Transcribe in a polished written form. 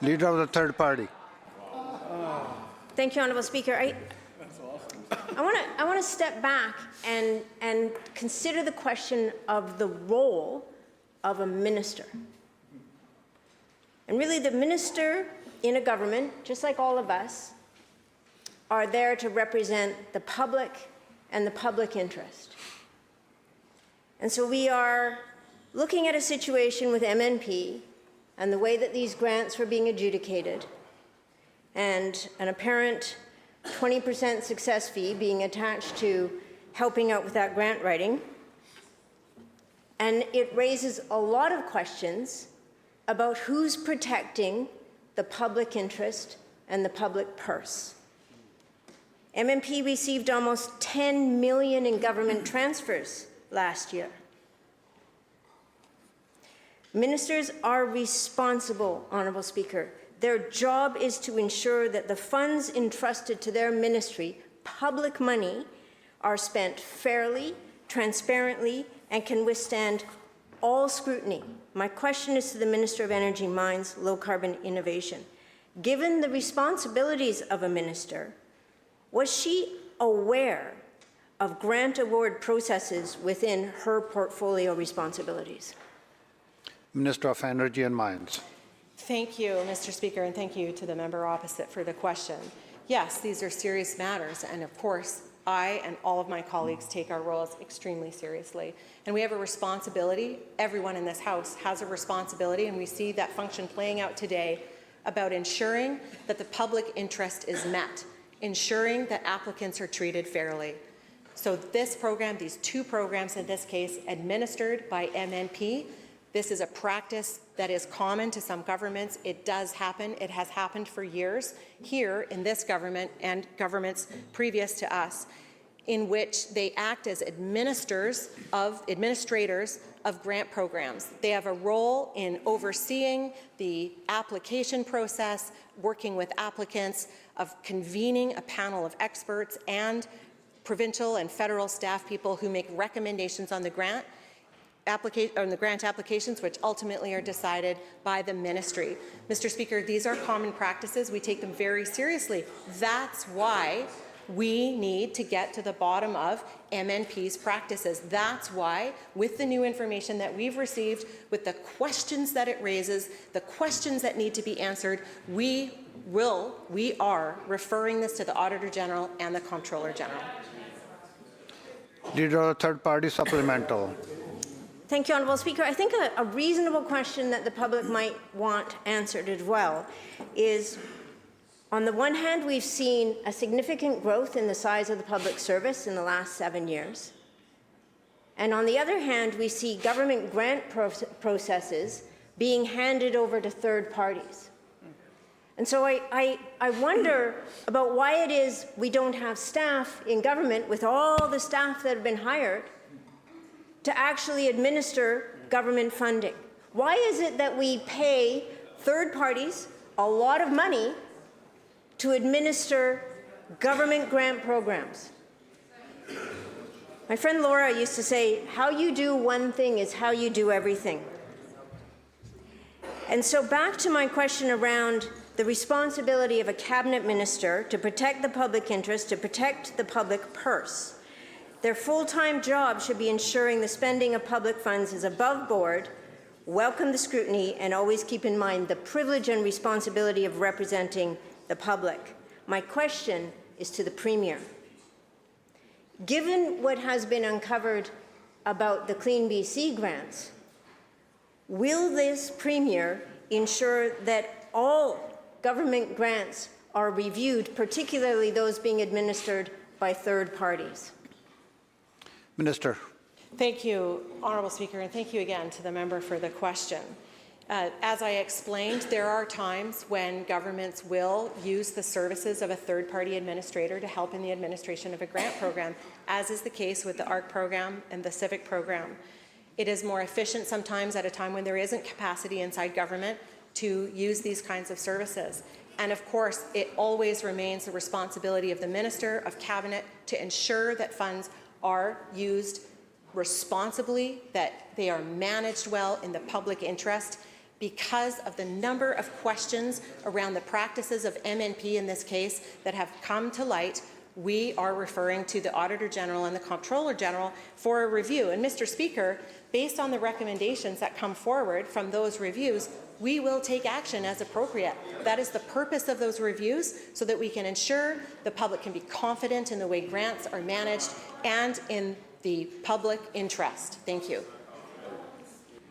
Leader of the third party. Thank you, Honourable Speaker. I want to step back and consider the question of the role of a minister. And really, the minister in a government, just like all of us, are there to represent the public and the public interest. And so we are looking at a situation with MNP and the way that these grants were being adjudicated, and an apparent 20% success fee being attached to helping out with that grant writing. And it raises a lot of questions about who's protecting the public interest and the public purse. MNP received almost $10 million in government transfers last year. Ministers are responsible, Honourable Speaker. Their job is to ensure that the funds entrusted to their ministry, public money, are spent fairly, transparently, and can withstand all scrutiny. My question is to the Minister of Energy, Mines, Low Carbon Innovation. Given the responsibilities of a minister, was she aware of grant award processes within her portfolio responsibilities? Minister of Energy and Mines. Thank you, Mr. Speaker, and thank you to the member opposite for the question. Yes, these are serious matters, and of course, I and all of my colleagues take our roles extremely seriously. And we have a responsibility, everyone in this House has a responsibility, and we see that function playing out today about ensuring that the public interest is met, ensuring that applicants are treated fairly. So this program, these two programs in this case, administered by MNP, this is a practice that is common to some governments. It does happen. It has happened for years here in this government and governments previous to us, in which they act as administrators of grant programs. They have a role in overseeing the application process, working with applicants, of convening a panel of experts and provincial and federal staff people who make recommendations on the grant applications, which ultimately are decided by the ministry. Mr. Speaker, these are common practices. We take them very seriously. That's why we need to get to the bottom of MNP's practices. That's why, with the new information that we've received, with the questions that it raises, the questions that need to be answered, we are referring this to the Auditor General and the Comptroller General. Leader of the third party supplemental. Thank you, Honourable Speaker. I think a reasonable question that the public might want answered as well is, on the one hand, we've seen a significant growth in the size of the public service in the last 7 years. And on the other hand, we see government grant processes being handed over to third parties. And so I wonder about why it is we don't have staff in government, with all the staff that have been hired, to actually administer government funding. Why is it that we pay third parties a lot of money to administer government grant programs? My friend Laura used to say, how you do one thing is how you do everything. And so back to my question around the responsibility of a cabinet minister to protect the public interest, to protect the public purse. Their full-time job should be ensuring the spending of public funds is above board, welcome the scrutiny, and always keep in mind the privilege and responsibility of representing the public. My question is to the Premier. Given what has been uncovered about the Clean BC grants, will this Premier ensure that all government grants are reviewed, particularly those being administered by third parties? Minister. Thank you, Honourable Speaker, and thank you again to the member for the question. As I explained, there are times when governments will use the services of a third-party administrator to help in the administration of a grant program, as is the case with the ARC program and the CIVIC program. It is more efficient sometimes at a time when there isn't capacity inside government to use these kinds of services. And of course, it always remains the responsibility of the Minister of Cabinet to ensure that funds are used responsibly, that they are managed well in the public interest, because of the number of questions around the practices of MNP in this case that have come to light, we are referring to the Auditor General and the Comptroller General for a review. And Mr. Speaker, based on the recommendations that come forward from those reviews, we will take action as appropriate. That is the purpose of those reviews, so that we can ensure the public can be confident in the way grants are managed and in the public interest. Thank you.